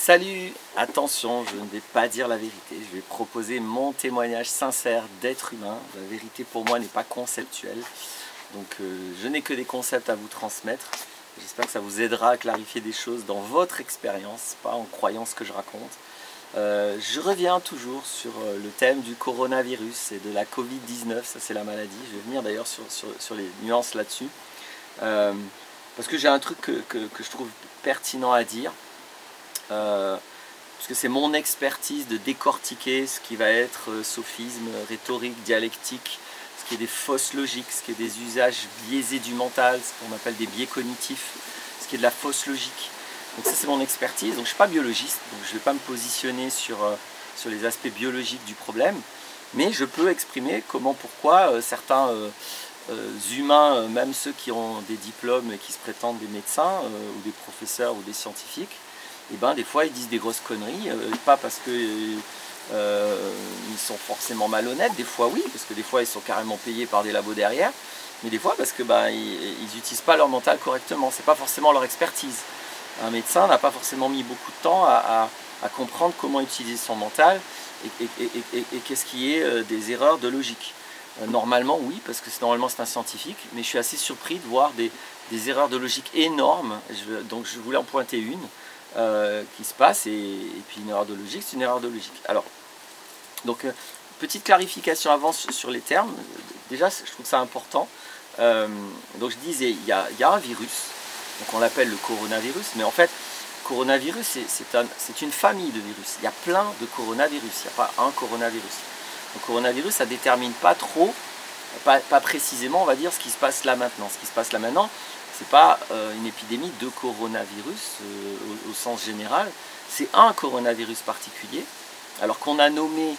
Salut! Attention, je ne vais pas dire la vérité, je vais proposer mon témoignage sincère d'être humain. La vérité pour moi n'est pas conceptuelle, donc je n'ai que des concepts à vous transmettre. J'espère que ça vous aidera à clarifier des choses dans votre expérience, pas en croyant ce que je raconte. Je reviens toujours sur le thème du coronavirus et de la Covid-19, ça c'est la maladie. Je vais venir d'ailleurs sur les nuances là-dessus, parce que j'ai un truc que je trouve pertinent à dire. Parce que c'est mon expertise de décortiquer ce qui va être sophisme, rhétorique, dialectique, ce qui est des fausses logiques, ce qui est des usages biaisés du mental, ce qu'on appelle des biais cognitifs, ce qui est de la fausse logique. Donc ça c'est mon expertise, donc je ne suis pas biologiste, donc je ne vais pas me positionner sur les aspects biologiques du problème, mais je peux exprimer comment, pourquoi certains humains, même ceux qui ont des diplômes et qui se prétendent des médecins ou des professeurs ou des scientifiques, et ben des fois ils disent des grosses conneries, pas parce que ils sont forcément malhonnêtes, des fois oui, parce que des fois ils sont carrément payés par des labos derrière, mais des fois parce que ils n'utilisent pas leur mental correctement, c'est pas forcément leur expertise. Un médecin n'a pas forcément mis beaucoup de temps à comprendre comment utiliser son mental et qu'est-ce qui est des erreurs de logique. Normalement oui, parce que normalement c'est un scientifique, mais je suis assez surpris de voir des erreurs de logique énormes, donc je voulais en pointer une. Qui se passe et puis une erreur de logique, c'est une erreur de logique. Alors, donc petite clarification avant sur les termes, déjà je trouve ça important. Donc je disais, il y a un virus, donc on l'appelle le coronavirus, mais en fait, coronavirus c'est une famille de virus. Il y a plein de coronavirus, il n'y a pas un coronavirus. Le coronavirus, ça ne détermine pas trop, pas précisément, on va dire, ce qui se passe là maintenant. Ce qui se passe là maintenant, c'est pas une épidémie de coronavirus au sens général, c'est un coronavirus particulier, alors qu'on a nommé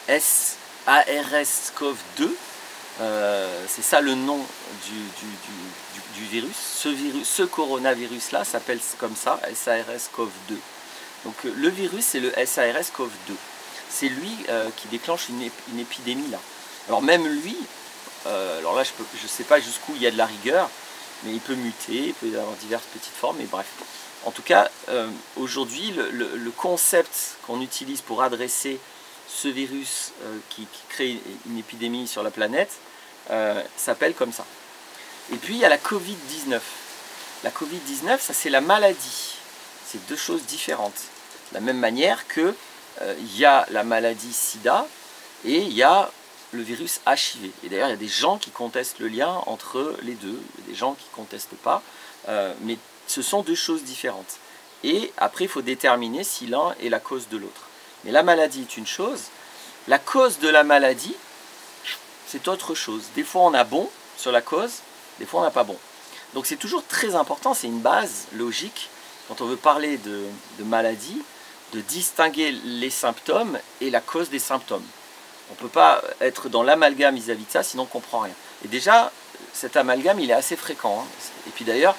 SARS-CoV-2, c'est ça le nom du virus. Ce coronavirus-là s'appelle comme ça, SARS-CoV-2. Donc le virus, c'est le SARS-CoV-2. C'est lui qui déclenche une épidémie là. Alors même lui, alors là je ne sais pas jusqu'où il y a de la rigueur, mais il peut muter, il peut y avoir diverses petites formes, mais bref. En tout cas, aujourd'hui, le concept qu'on utilise pour adresser ce virus qui crée une épidémie sur la planète s'appelle comme ça. Et puis il y a la Covid-19. La Covid-19, ça c'est la maladie. C'est deux choses différentes. De la même manière que il y a la maladie SIDA et il y a le virus HIV. Et d'ailleurs, il y a des gens qui contestent le lien entre les deux, il y a des gens qui ne contestent pas, mais ce sont deux choses différentes. Et après, il faut déterminer si l'un est la cause de l'autre. Mais la maladie est une chose, la cause de la maladie, c'est autre chose. Des fois, on a bon sur la cause, des fois, on n'a pas bon. Donc, c'est toujours très important, c'est une base logique, quand on veut parler de maladie, de distinguer les symptômes et la cause des symptômes. On ne peut pas être dans l'amalgame vis-à-vis de ça, sinon on ne comprend rien. Et déjà, cet amalgame, il est assez fréquent. Hein. Et puis d'ailleurs,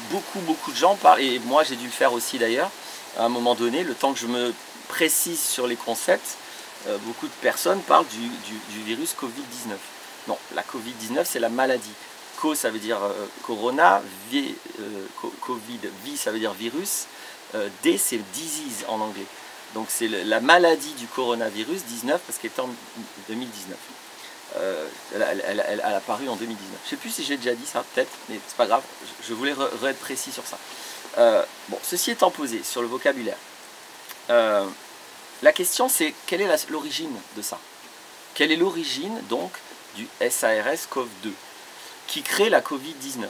beaucoup de gens parlent, et moi j'ai dû le faire aussi d'ailleurs, à un moment donné, le temps que je me précise sur les concepts, beaucoup de personnes parlent du virus Covid-19. Non, la Covid-19, c'est la maladie. Co, ça veut dire corona, Covid, vi, ça veut dire virus, D, c'est disease en anglais. Donc c'est la maladie du coronavirus 19 parce qu'elle est en 2019. Elle a apparu en 2019. Je ne sais plus si j'ai déjà dit ça, peut-être, mais c'est pas grave. Je voulais être précis sur ça. Bon, ceci étant posé sur le vocabulaire, la question c'est quelle est l'origine de ça? Quelle est l'origine donc du SARS-CoV-2 qui crée la Covid-19?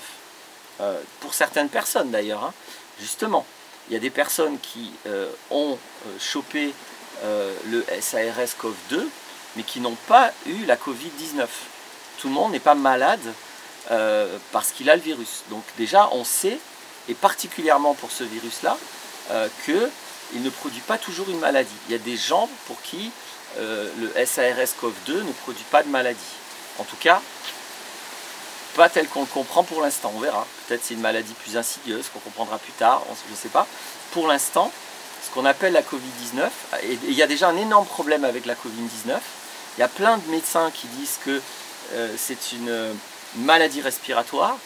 Pour certaines personnes d'ailleurs, hein, justement. Il y a des personnes qui ont chopé le SARS-CoV-2, mais qui n'ont pas eu la Covid-19. Tout le monde n'est pas malade parce qu'il a le virus. Donc déjà, on sait, et particulièrement pour ce virus-là, qu'il ne produit pas toujours une maladie. Il y a des gens pour qui le SARS-CoV-2 ne produit pas de maladie. En tout cas, pas tel qu'on le comprend pour l'instant, on verra. Peut-être c'est une maladie plus insidieuse qu'on comprendra plus tard, je ne sais pas. Pour l'instant, ce qu'on appelle la Covid-19, et il y a déjà un énorme problème avec la Covid-19, il y a plein de médecins qui disent que c'est une maladie respiratoire,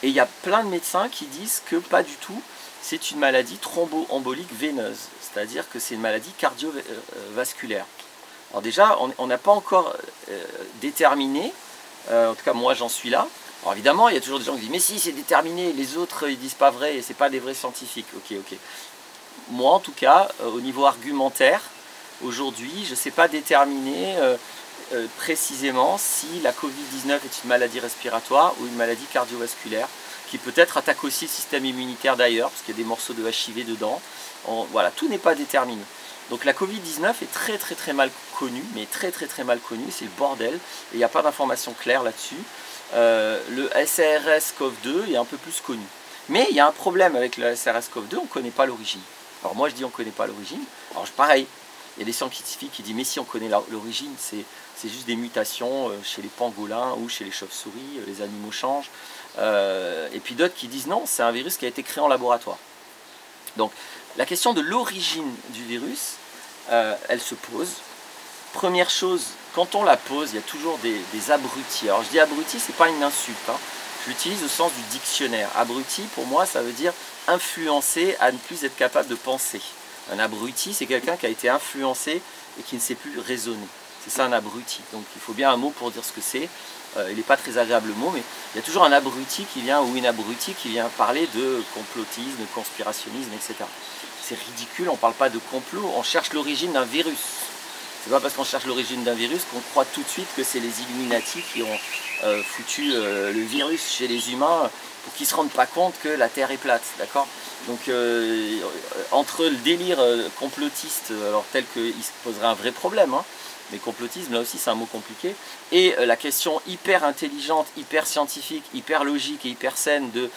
et il y a plein de médecins qui disent que pas du tout, c'est une maladie thromboembolique veineuse, c'est-à-dire que c'est une maladie cardiovasculaire. Alors déjà, on n'a pas encore déterminé, en tout cas moi j'en suis là. Alors évidemment, il y a toujours des gens qui disent mais si c'est déterminé, les autres ils disent pas vrai et c'est pas des vrais scientifiques. Ok. Moi en tout cas, au niveau argumentaire, aujourd'hui je ne sais pas déterminer précisément si la Covid-19 est une maladie respiratoire ou une maladie cardiovasculaire, qui peut-être attaque aussi le système immunitaire d'ailleurs, parce qu'il y a des morceaux de HIV dedans. Voilà, tout n'est pas déterminé. Donc la Covid-19 est très mal connue, mais très mal connue, c'est le bordel, et il n'y a pas d'informations claires là-dessus. Le SARS-CoV-2 est un peu plus connu. Mais il y a un problème avec le SARS-CoV-2, on ne connaît pas l'origine. Alors moi je dis on ne connaît pas l'origine, alors pareil, il y a des scientifiques qui disent mais si on connaît l'origine, c'est juste des mutations chez les pangolins ou chez les chauves-souris, les animaux changent. Et puis d'autres qui disent non, c'est un virus qui a été créé en laboratoire. Donc la question de l'origine du virus, elle se pose. Première chose, quand on la pose, il y a toujours des abrutis. Alors je dis abruti, c'est pas une insulte, hein. Je l'utilise au sens du dictionnaire. Abruti, pour moi, ça veut dire influencé à ne plus être capable de penser. Un abruti, c'est quelqu'un qui a été influencé et qui ne sait plus raisonner. C'est ça un abruti. Donc il faut bien un mot pour dire ce que c'est. Il n'est pas très agréable le mot, mais il y a toujours un abruti qui vient, ou une abruti qui vient parler de complotisme, de conspirationnisme, etc. C'est ridicule, on ne parle pas de complot, on cherche l'origine d'un virus. C'est pas parce qu'on cherche l'origine d'un virus qu'on croit tout de suite que c'est les Illuminati qui ont foutu le virus chez les humains pour qu'ils ne se rendent pas compte que la Terre est plate, d'accord? Donc entre le délire complotiste, alors tel qu'il se poserait un vrai problème, hein, mais complotisme là aussi c'est un mot compliqué, et la question hyper intelligente, hyper scientifique, hyper logique et hyper saine de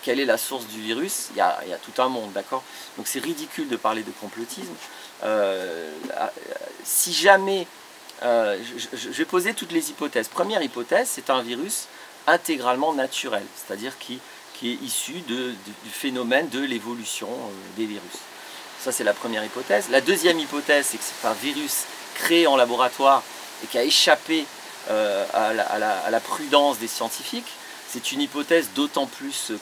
quelle est la source du virus, il y a tout un monde, d'accord? Donc c'est ridicule de parler de complotisme. Si jamais, je vais poser toutes les hypothèses. Première hypothèse, c'est un virus intégralement naturel, c'est-à-dire qui est issu du phénomène de l'évolution des virus. Ça c'est la première hypothèse. La deuxième hypothèse, c'est que c'est un virus créé en laboratoire et qui a échappé à la prudence des scientifiques. C'est une hypothèse d'autant plus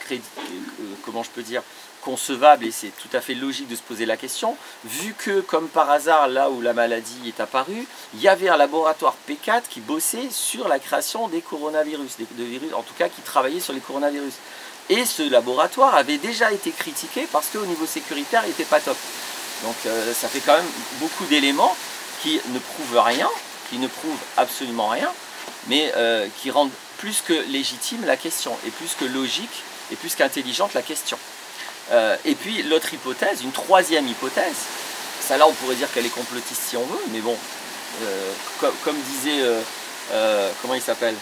comment je peux dire, concevable, et c'est tout à fait logique de se poser la question, vu que, comme par hasard, là où la maladie est apparue, il y avait un laboratoire P4 qui bossait sur la création des coronavirus, de virus, en tout cas qui travaillait sur les coronavirus. Et ce laboratoire avait déjà été critiqué parce qu'au niveau sécuritaire, il n'était pas top. Donc ça fait quand même beaucoup d'éléments qui ne prouvent rien, qui ne prouvent absolument rien, mais qui rendent plus que légitime la question, et plus que logique, et plus qu'intelligente la question. Et puis l'autre hypothèse, une troisième hypothèse, ça là on pourrait dire qu'elle est complotiste si on veut, mais bon, comme disait, comment il s'appelle,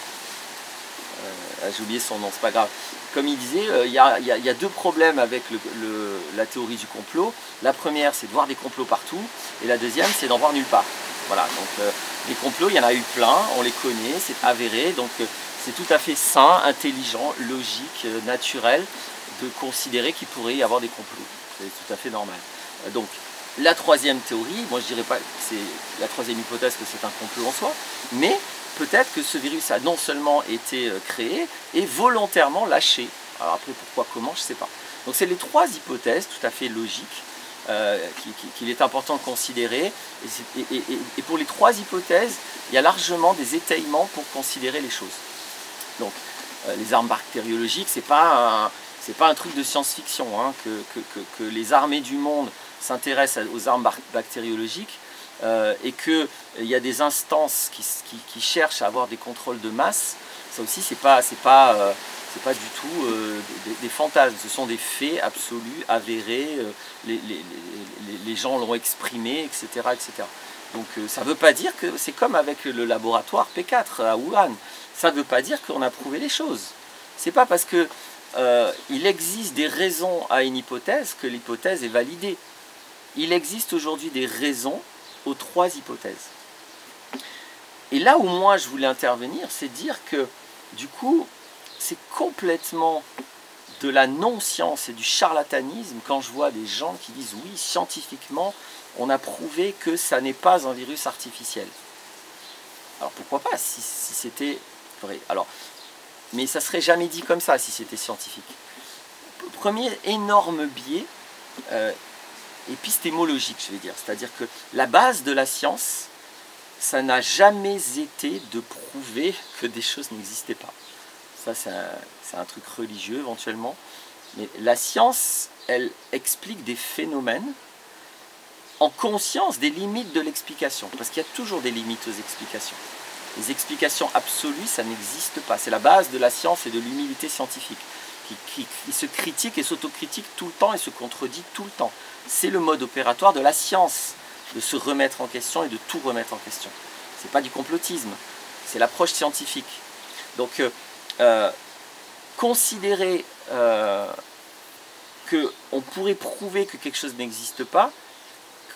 j'ai oublié son nom, c'est pas grave, comme il disait, il y a deux problèmes avec la théorie du complot. La première, c'est de voir des complots partout, et la deuxième, c'est d'en voir nulle part. Voilà, donc les complots, il y en a eu plein, on les connaît, c'est avéré, donc c'est tout à fait sain, intelligent, logique, naturel de considérer qu'il pourrait y avoir des complots. C'est tout à fait normal. Donc la troisième théorie, moi je dirais pas que c'est la troisième hypothèse que c'est un complot en soi, mais peut-être que ce virus a non seulement été créé et volontairement lâché. Alors après pourquoi, comment, je ne sais pas. Donc c'est les trois hypothèses tout à fait logiques qu'il est important de considérer, et pour les trois hypothèses, il y a largement des étayements pour considérer les choses. Donc les armes bactériologiques, c'est pas un truc de science-fiction, hein, que les armées du monde s'intéressent aux armes bactériologiques, et qu'il y a des instances qui cherchent à avoir des contrôles de masse. Ça aussi, c'est pas du tout des fantasmes, ce sont des faits absolus, avérés, les gens l'ont exprimé, etc., etc. Donc ça ne veut pas dire que c'est comme avec le laboratoire P4 à Wuhan, ça ne veut pas dire qu'on a prouvé les choses. C'est pas parce que il existe des raisons à une hypothèse que l'hypothèse est validée. Il existe aujourd'hui des raisons aux trois hypothèses. Et là où moi je voulais intervenir, c'est dire que du coup, c'est complètement de la non-science et du charlatanisme quand je vois des gens qui disent oui, scientifiquement, on a prouvé que ça n'est pas un virus artificiel. Alors pourquoi pas si c'était vrai. Alors, mais ça ne serait jamais dit comme ça si c'était scientifique. premier énorme biais épistémologique, je vais dire. C'est-à-dire que la base de la science, ça n'a jamais été de prouver que des choses n'existaient pas. Ça, c'est un truc religieux éventuellement. Mais la science, elle explique des phénomènes en conscience des limites de l'explication. Parce qu'il y a toujours des limites aux explications. Les explications absolues, ça n'existe pas. C'est la base de la science et de l'humilité scientifique, qui se critique et s'autocritique tout le temps et se contredit tout le temps. C'est le mode opératoire de la science, de se remettre en question et de tout remettre en question. Ce n'est pas du complotisme, c'est l'approche scientifique. Donc, considérer qu'on pourrait prouver que quelque chose n'existe pas,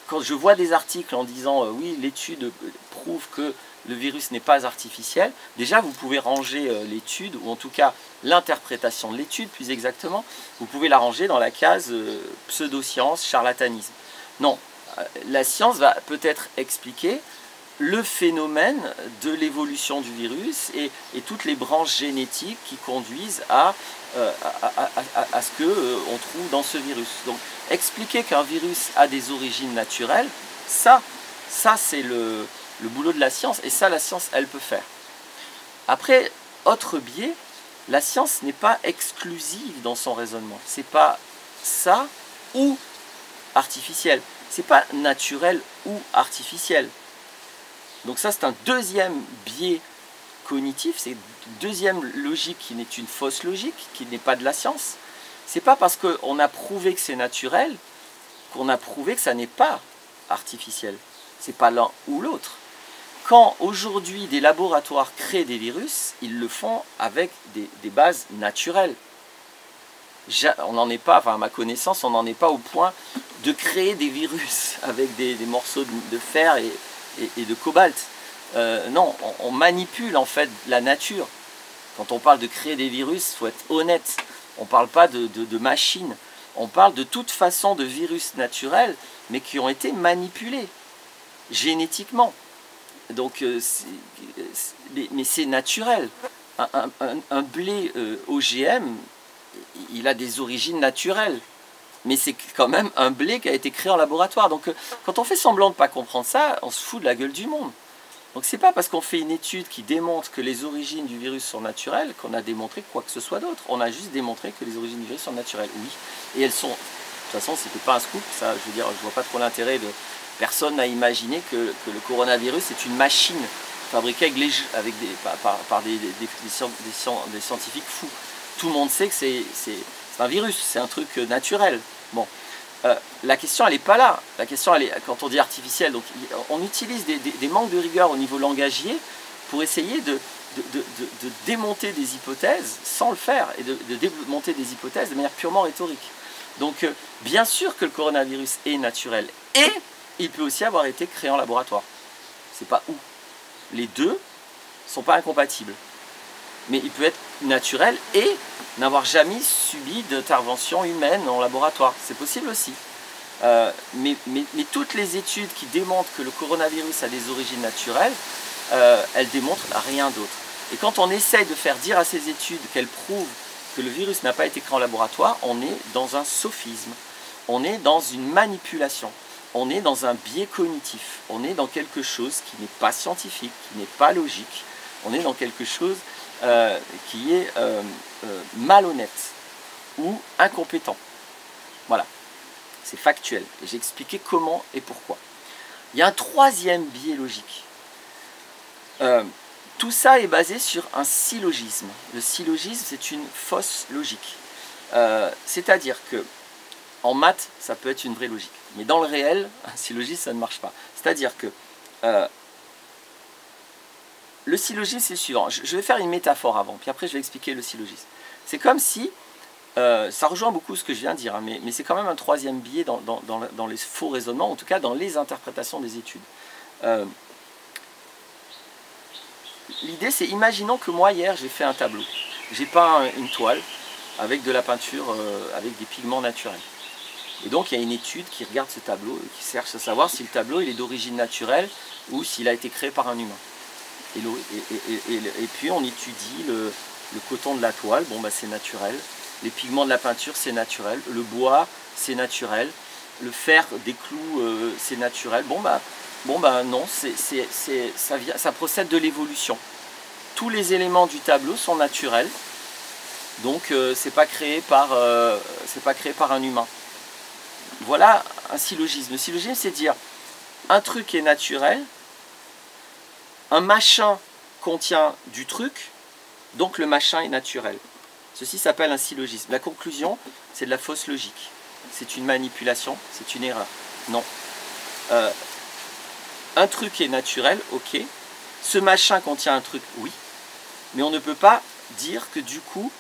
quand je vois des articles en disant oui, l'étude prouve que le virus n'est pas artificiel, déjà vous pouvez ranger l'étude, ou en tout cas l'interprétation de l'étude plus exactement, vous pouvez la ranger dans la case pseudoscience, charlatanisme. Non, la science va peut-être expliquer le phénomène de l'évolution du virus et toutes les branches génétiques qui conduisent à ce qu'on trouve dans ce virus. Donc expliquer qu'un virus a des origines naturelles, ça c'est le boulot de la science, et ça la science elle peut faire. Après, autre biais, la science n'est pas exclusive dans son raisonnement. C'est pas ça ou artificiel. C'est pas naturel ou artificiel. Donc ça c'est un deuxième biais cognitif, c'est une deuxième logique qui n'est une fausse logique, qui n'est pas de la science. C'est pas parce qu'on a prouvé que c'est naturel qu'on a prouvé que ça n'est pas artificiel. C'est pas l'un ou l'autre. Quand aujourd'hui des laboratoires créent des virus, ils le font avec des bases naturelles. On n'en est pas, enfin à ma connaissance, on n'en est pas au point de créer des virus avec des morceaux de fer et de cobalt. Non, on manipule en fait la nature. Quand on parle de créer des virus, il faut être honnête. On ne parle pas de machines. On parle de toute façon de virus naturels, mais qui ont été génétiquement. Donc, mais c'est naturel. Un blé OGM, il a des origines naturelles. Mais c'est quand même un blé qui a été créé en laboratoire. Donc quand on fait semblant de ne pas comprendre ça, on se fout de la gueule du monde. Donc c'est pas parce qu'on fait une étude qui démontre que les origines du virus sont naturelles qu'on a démontré quoi que ce soit d'autre. On a juste démontré que les origines du virus sont naturelles, oui. Et elles sont... De toute façon, c'était pas un scoop, ça, je veux dire, je vois pas trop l'intérêt de... Personne n'a imaginé que le coronavirus est une machine fabriquée avec par des scientifiques fous. Tout le monde sait que c'est un virus, c'est un truc naturel. Bon, la question elle n'est pas là. La question elle est, quand on dit artificiel, donc on utilise des manques de rigueur au niveau langagier pour essayer de démonter des hypothèses sans le faire, et de démonter des hypothèses de manière purement rhétorique. Donc bien sûr que le coronavirus est naturel, et il peut aussi avoir été créé en laboratoire. C'est pas où. Les deux ne sont pas incompatibles. Mais il peut être naturel et n'avoir jamais subi d'intervention humaine en laboratoire. C'est possible aussi. Mais toutes les études qui démontrent que le coronavirus a des origines naturelles, elles démontrent rien d'autre. Et quand on essaye de faire dire à ces études qu'elles prouvent que le virus n'a pas été créé en laboratoire, on est dans un sophisme. On est dans une manipulation. On est dans un biais cognitif. On est dans quelque chose qui n'est pas scientifique, qui n'est pas logique. On est dans quelque chose qui est malhonnête ou incompétent. Voilà, c'est factuel. Et j'ai expliqué comment et pourquoi. Il y a un troisième biais logique. Tout ça est basé sur un syllogisme. Le syllogisme, c'est une fausse logique. C'est-à-dire que en maths, ça peut être une vraie logique. Mais dans le réel, un syllogisme, ça ne marche pas. C'est-à-dire que le syllogisme, c'est le suivant. Je vais faire une métaphore avant, puis après je vais expliquer le syllogisme. C'est comme si, ça rejoint beaucoup ce que je viens de dire, hein, mais c'est quand même un troisième biais dans les faux raisonnements, en tout cas dans les interprétations des études. L'idée c'est, imaginons que moi hier j'ai fait un tableau. J'ai peint une toile avec de la peinture, avec des pigments naturels. Et donc il y a une étude qui regarde ce tableau et qui cherche à savoir si le tableau il est d'origine naturelle ou s'il a été créé par un humain. Et puis on étudie le coton de la toile, bon bah c'est naturel. les pigments de la peinture, c'est naturel. Le bois, c'est naturel. Le fer des clous, c'est naturel. Bon bah non, ça procède de l'évolution. Tous les éléments du tableau sont naturels. Donc c'est pas créé par un humain. Voilà un syllogisme. Le syllogisme, c'est dire un truc est naturel, un machin contient du truc, donc le machin est naturel. Ceci s'appelle un syllogisme. La conclusion, c'est de la fausse logique. C'est une manipulation, c'est une erreur. Non. Un truc est naturel, ok. Ce machin contient un truc, oui. Mais on ne peut pas dire que du coup,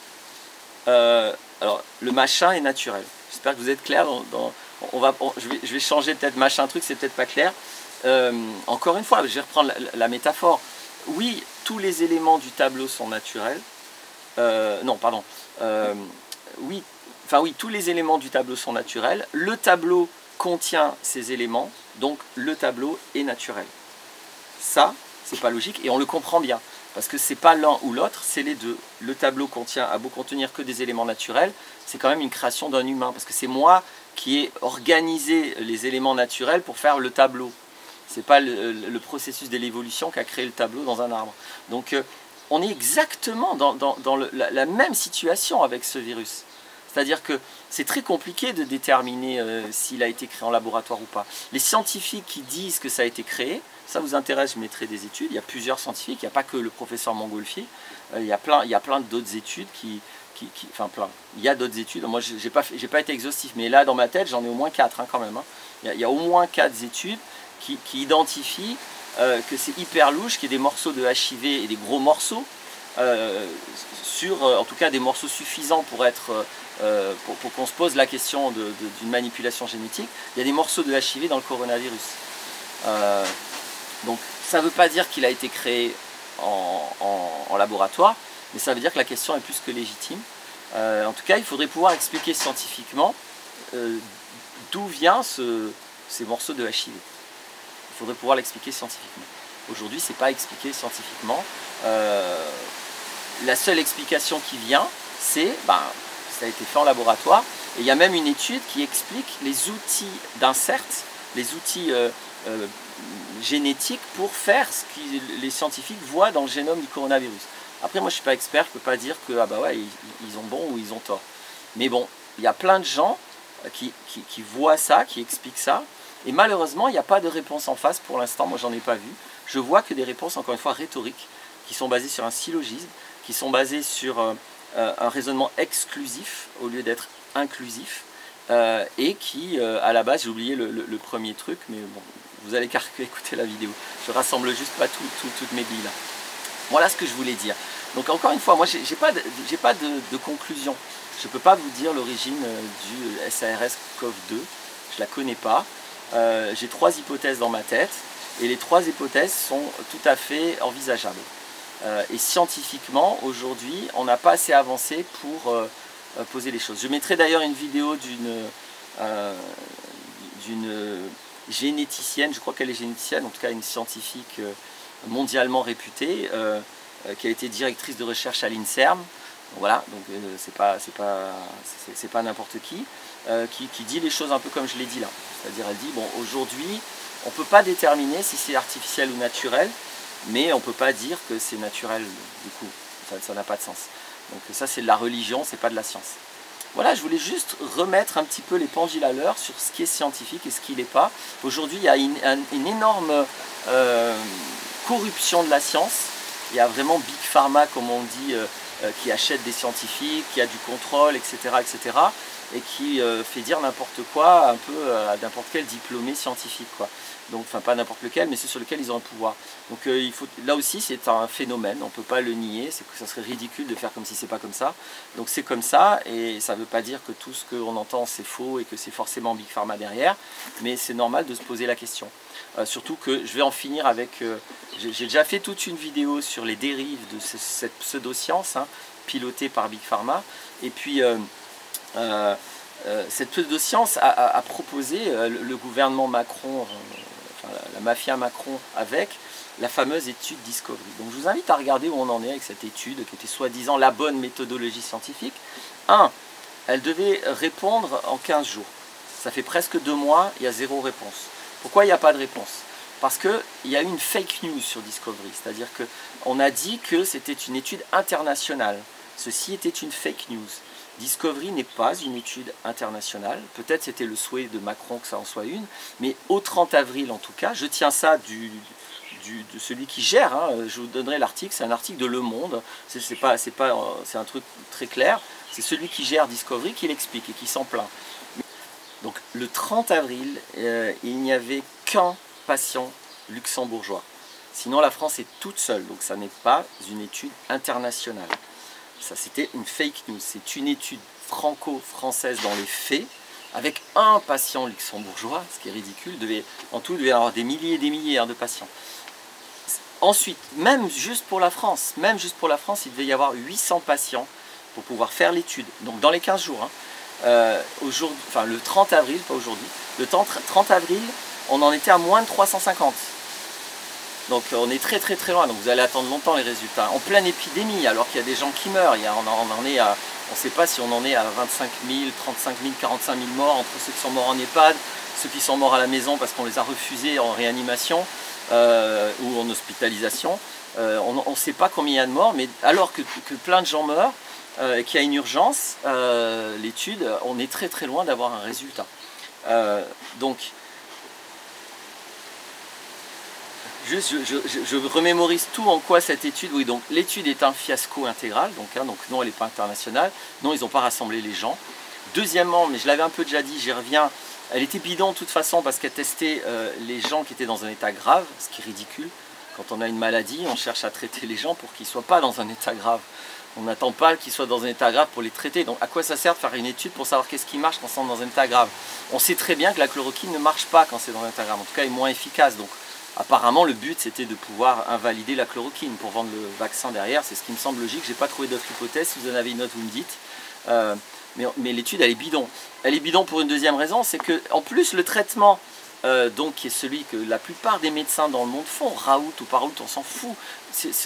alors le machin est naturel. J'espère que vous êtes clair. Je vais changer peut-être machin truc, c'est peut-être pas clair. Encore une fois, je vais reprendre la métaphore. Oui, tous les éléments du tableau sont naturels. Non, pardon. Oui, tous les éléments du tableau sont naturels. Le tableau contient ces éléments, donc le tableau est naturel. Ça, c'est pas logique et on le comprend bien. Parce que c'est pas l'un ou l'autre, c'est les deux. Le tableau a beau contenir que des éléments naturels, c'est quand même une création d'un humain. Parce que c'est moi qui ai organisé les éléments naturels pour faire le tableau. C'est pas le processus de l'évolution qui a créé le tableau dans un arbre. Donc on est exactement dans la même situation avec ce virus. C'est-à-dire que c'est très compliqué de déterminer s'il a été créé en laboratoire ou pas. Les scientifiques qui disent que ça a été créé, ça vous intéresse, je mettrai des études. Il y a plusieurs scientifiques, il n'y a pas que le professeur Montgolfier. Il y a plein d'autres études enfin plein. Il y a d'autres études. Moi, j'ai pas été exhaustif, mais là, dans ma tête, j'en ai au moins 4 quand même. Il y a au moins 4 études qui identifient que c'est hyper louche, qu'il y ait des morceaux de HIV et des gros morceaux, en tout cas des morceaux suffisants pour qu'on se pose la question d'une manipulation génétique. Il y a des morceaux de HIV dans le coronavirus. Donc ça ne veut pas dire qu'il a été créé en laboratoire, mais ça veut dire que la question est plus que légitime. En tout cas, il faudrait pouvoir expliquer scientifiquement d'où viennent ces morceaux de HIV. Il faudrait pouvoir l'expliquer scientifiquement. Aujourd'hui, ce n'est pas expliqué scientifiquement. La seule explication qui vient, c'est ça a été fait en laboratoire. Et il y a même une étude qui explique les outils d'insert, les outils génétiques pour faire ce que les scientifiques voient dans le génome du coronavirus. Après, moi je ne suis pas expert, je ne peux pas dire que ils ont bon ou ils ont tort. Mais bon, il y a plein de gens qui voient ça, qui expliquent ça, et malheureusement, il n'y a pas de réponse en face pour l'instant, moi j'en ai pas vu. Je vois que des réponses, encore une fois, rhétoriques, qui sont basées sur un syllogisme, qui sont basées sur un raisonnement exclusif au lieu d'être inclusif, et qui, à la base, j'ai oublié le premier truc, mais bon, vous allez écouter la vidéo. Je rassemble juste pas toutes mes billes là. Voilà ce que je voulais dire. Donc encore une fois, moi j'ai pas de conclusion. Je ne peux pas vous dire l'origine du SARS-CoV-2, je la connais pas. J'ai 3 hypothèses dans ma tête, et les 3 hypothèses sont tout à fait envisageables. Et scientifiquement, aujourd'hui, on n'a pas assez avancé pour poser les choses. Je mettrai d'ailleurs une vidéo d'une généticienne, je crois qu'elle est généticienne, en tout cas une scientifique mondialement réputée, qui a été directrice de recherche à l'INSERM. Voilà, donc c'est pas n'importe qui dit les choses un peu comme je l'ai dit là. C'est-à-dire, elle dit, bon, aujourd'hui, on ne peut pas déterminer si c'est artificiel ou naturel, mais on ne peut pas dire que c'est naturel, du coup, ça n'a pas de sens. Donc ça, c'est de la religion, c'est pas de la science. Voilà, je voulais juste remettre un petit peu les pendules à l'heure sur ce qui est scientifique et ce qui l'est pas. Aujourd'hui, il y a une énorme corruption de la science. Il y a vraiment Big Pharma, comme on dit, qui achète des scientifiques, qui a du contrôle, etc., etc., et qui fait dire n'importe quoi un peu à n'importe quel diplômé scientifique, quoi. Donc, enfin, pas n'importe lequel, mais ceux sur lesquels ils ont un pouvoir. Donc, là aussi, c'est un phénomène, on ne peut pas le nier, ça serait ridicule de faire comme si c'est pas comme ça. Donc, c'est comme ça, et ça ne veut pas dire que tout ce qu'on entend, c'est faux, et que c'est forcément Big Pharma derrière, mais c'est normal de se poser la question. Surtout que je vais en finir avec... j'ai déjà fait toute une vidéo sur les dérives de cette pseudo-science, pilotée par Big Pharma, et puis... cette pseudo-science a proposé le gouvernement Macron, la mafia Macron, avec la fameuse étude Discovery. Donc je vous invite à regarder où on en est avec cette étude qui était soi-disant la bonne méthodologie scientifique. elle devait répondre en 15 jours. Ça fait presque 2 mois, il y a 0 réponse. Pourquoi il n'y a pas de réponse? Parce qu'il y a eu une fake news sur Discovery, c'est-à-dire qu'on a dit que c'était une étude internationale. Ceci était une fake news. Discovery n'est pas une étude internationale, peut-être c'était le souhait de Macron que ça en soit une, mais au 30 avril en tout cas, je tiens ça de celui qui gère, hein, je vous donnerai l'article, c'est un article de Le Monde, c'est un truc très clair, c'est celui qui gère Discovery qui l'explique et qui s'en plaint. Donc le 30 avril, il n'y avait qu'un patient luxembourgeois. Sinon la France est toute seule, donc ça n'est pas une étude internationale. Ça c'était une fake news, c'est une étude franco-française dans les faits, avec un patient luxembourgeois, ce qui est ridicule, en tout il devait y avoir des milliers et des milliers de patients. Ensuite, même juste pour la France, il devait y avoir 800 patients pour pouvoir faire l'étude, donc dans les 15 jours. Hein. Enfin le 30 avril, pas aujourd'hui, le 30 avril, on en était à moins de 350. Donc on est très très très loin, donc vous allez attendre longtemps les résultats. En pleine épidémie, alors qu'il y a des gens qui meurent, on ne sait pas si on en est à 25 000, 35 000, 45 000 morts, entre ceux qui sont morts en EHPAD, ceux qui sont morts à la maison parce qu'on les a refusés en réanimation ou en hospitalisation. On ne sait pas combien il y a de morts, mais alors que plein de gens meurent, qu'il y a une urgence, l'étude, on est très très loin d'avoir un résultat. Donc, juste, je remémorise tout en quoi cette étude, oui, donc l'étude est un fiasco intégral, donc non, elle n'est pas internationale, non, ils n'ont pas rassemblé les gens. Deuxièmement, mais je l'avais un peu déjà dit, j'y reviens, elle était bidon de toute façon parce qu'elle testait les gens qui étaient dans un état grave, ce qui est ridicule. Quand on a une maladie, on cherche à traiter les gens pour qu'ils ne soient pas dans un état grave. On n'attend pas qu'ils soient dans un état grave pour les traiter. Donc à quoi ça sert de faire une étude pour savoir qu'est-ce qui marche quand on est dans un état grave? On sait très bien que la chloroquine ne marche pas quand c'est dans un état grave, en tout cas elle est moins efficace. Donc apparemment, le but, c'était de pouvoir invalider la chloroquine pour vendre le vaccin derrière. C'est ce qui me semble logique. Je n'ai pas trouvé d'autre hypothèse. Si vous en avez une autre, vous me dites. Mais l'étude, elle est bidon. Elle est bidon pour une deuxième raison, c'est qu'en plus, le traitement, donc, qui est celui que la plupart des médecins dans le monde font, Raoult ou pas Raoult, on s'en fout.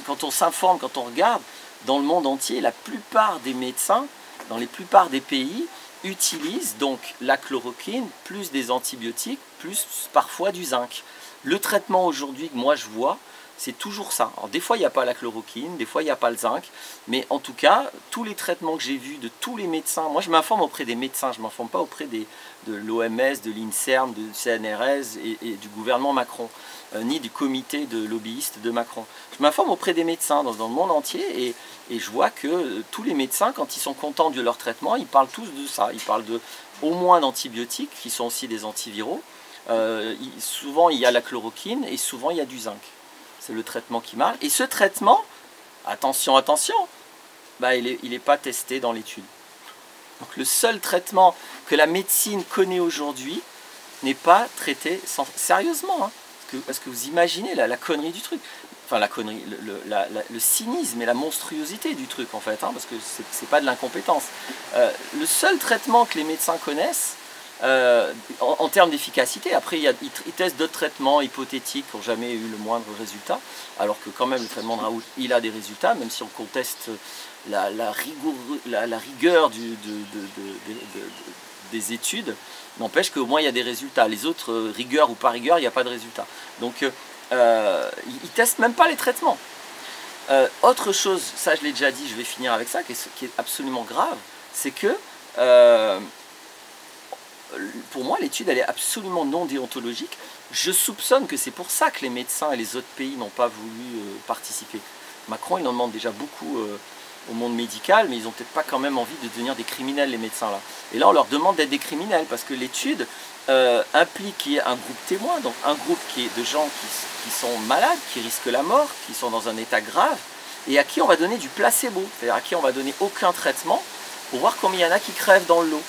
Quand on s'informe, quand on regarde, dans le monde entier, la plupart des médecins, dans les plupart des pays, utilisent donc la chloroquine, plus des antibiotiques, plus parfois du zinc. Le traitement aujourd'hui que moi je vois, c'est toujours ça. Alors, des fois il n'y a pas la chloroquine, des fois il n'y a pas le zinc, mais en tout cas, tous les traitements que j'ai vus de tous les médecins, moi je m'informe auprès des médecins, je ne m'informe pas auprès de l'OMS, de l'INSERM, de CNRS et du gouvernement Macron, ni du comité de lobbyistes de Macron. Je m'informe auprès des médecins dans le monde entier et je vois que tous les médecins, quand ils sont contents de leur traitement, ils parlent tous de ça. Ils parlent au moins d'antibiotiques, qui sont aussi des antiviraux. Souvent il y a la chloroquine et souvent il y a du zinc. C'est le traitement qui marche. Et ce traitement, attention, attention, bah, il n'est pas testé dans l'étude. Donc le seul traitement que la médecine connaît aujourd'hui n'est pas traité sérieusement. Hein, parce que vous imaginez la connerie du truc. Enfin la connerie, le cynisme et la monstruosité du truc en fait, hein, parce que c'est pas de l'incompétence. Le seul traitement que les médecins connaissent, en termes d'efficacité, après ils testent d'autres traitements hypothétiques qui n'ont jamais eu le moindre résultat, alors que quand même le traitement de Raoult, il a des résultats, même si on conteste la rigueur des études, n'empêche qu'au moins il y a des résultats. Les autres, rigueur ou pas rigueur, il n'y a pas de résultat. Donc ils ne testent même pas les traitements. Autre chose, ça je l'ai déjà dit, je vais finir avec ça, qui est absolument grave, c'est que pour moi, l'étude, elle est absolument non déontologique. Je soupçonne que c'est pour ça que les médecins et les autres pays n'ont pas voulu participer. Macron, il en demande déjà beaucoup au monde médical, mais ils n'ont peut-être pas quand même envie de devenir des criminels, les médecins là. Et là, on leur demande d'être des criminels, parce que l'étude implique un groupe témoin, donc un groupe de gens qui sont malades, qui risquent la mort, qui sont dans un état grave, et à qui on va donner du placebo, c'est-à-dire à qui on va donner aucun traitement, pour voir combien il y en a qui crèvent dans le lot.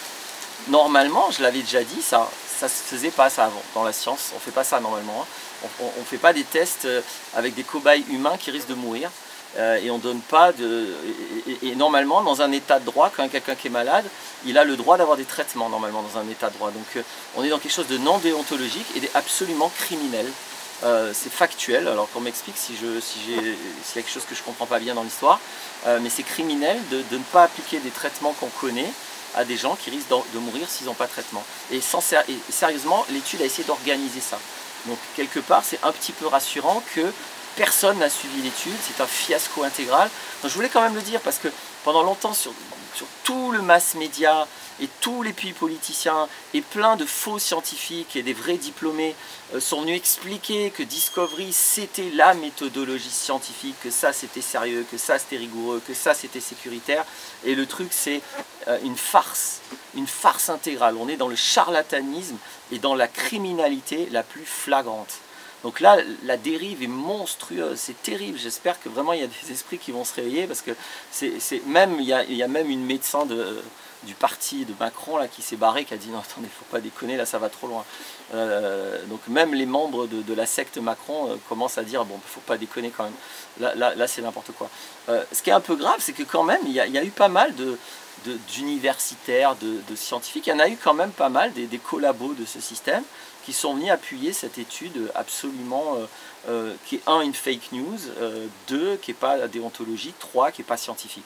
Normalement, je l'avais déjà dit, ça ne se faisait pas ça avant. Dans la science, on ne fait pas ça normalement. Hein. On ne fait pas des tests avec des cobayes humains qui risquent de mourir. Et on donne pas de. Et normalement, dans un état de droit, quand quelqu'un qui est malade, il a le droit d'avoir des traitements normalement dans un état de droit. Donc on est dans quelque chose de non déontologique et absolument criminel. C'est factuel, alors qu'on m'explique s'il y a quelque chose que je ne comprends pas bien dans l'histoire, mais c'est criminel de ne pas appliquer des traitements qu'on connaît à des gens qui risquent de mourir s'ils n'ont pas de traitement. Et sérieusement, l'étude a essayé d'organiser ça. Donc quelque part, c'est un petit peu rassurant que personne n'a suivi l'étude, c'est un fiasco intégral. Donc, je voulais quand même le dire parce que pendant longtemps, sur tout le mass média et tous les pays politiciens et plein de faux scientifiques et des vrais diplômés sont venus expliquer que Discovery c'était la méthodologie scientifique, que ça c'était sérieux, que ça c'était rigoureux, que ça c'était sécuritaire. Et le truc c'est une farce intégrale. On est dans le charlatanisme et dans la criminalité la plus flagrante. Donc là, la dérive est monstrueuse, c'est terrible. J'espère que vraiment il y a des esprits qui vont se réveiller parce que il y a même une médecin du parti de Macron là, qui s'est barrée, qui a dit non attendez, il ne faut pas déconner, là ça va trop loin. Donc même les membres de la secte Macron commencent à dire bon, il ne faut pas déconner quand même. Là c'est n'importe quoi. Ce qui est un peu grave, c'est que quand même, il y a eu pas mal d'universitaires, de scientifiques, il y en a eu quand même pas mal, des collabos de ce système, qui sont venus appuyer cette étude absolument, qui est une fake news, 2 qui n'est pas déontologique, 3 qui n'est pas scientifique.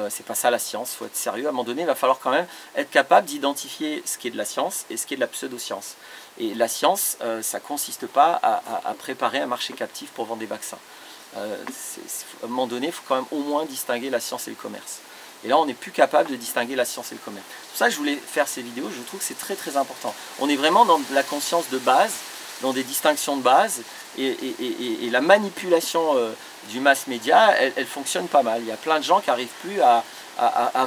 C'est pas ça la science, il faut être sérieux. À un moment donné, il va falloir quand même être capable d'identifier ce qui est de la science et ce qui est de la pseudo-science. Et la science, ça ne consiste pas à préparer un marché captif pour vendre des vaccins. À un moment donné, il faut quand même au moins distinguer la science et le commerce. Et là, on n'est plus capable de distinguer la science et le commerce. C'est pour ça que je voulais faire ces vidéos, je trouve que c'est très très important. On est vraiment dans la conscience de base, dans des distinctions de base, et la manipulation du mass média, elle fonctionne pas mal. Il y a plein de gens qui n'arrivent plus à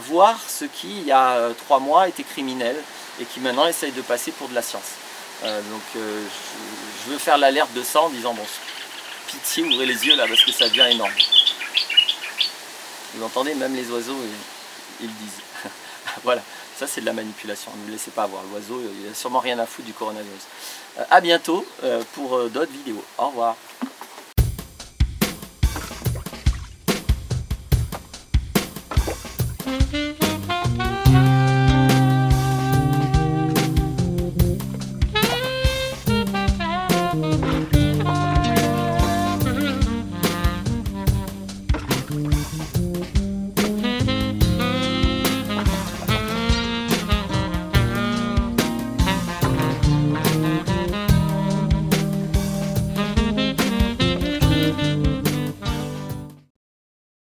voir ce qui, il y a 3 mois, était criminel, et qui maintenant essayent de passer pour de la science. Je veux faire l'alerte de ça en disant, bon, pitié, ouvrez les yeux là, parce que ça devient énorme. Vous entendez, même les oiseaux, ils le disent. Voilà, ça c'est de la manipulation, ne vous laissez pas avoir. L'oiseau, il n'a sûrement rien à foutre du coronavirus. À bientôt pour d'autres vidéos. Au revoir.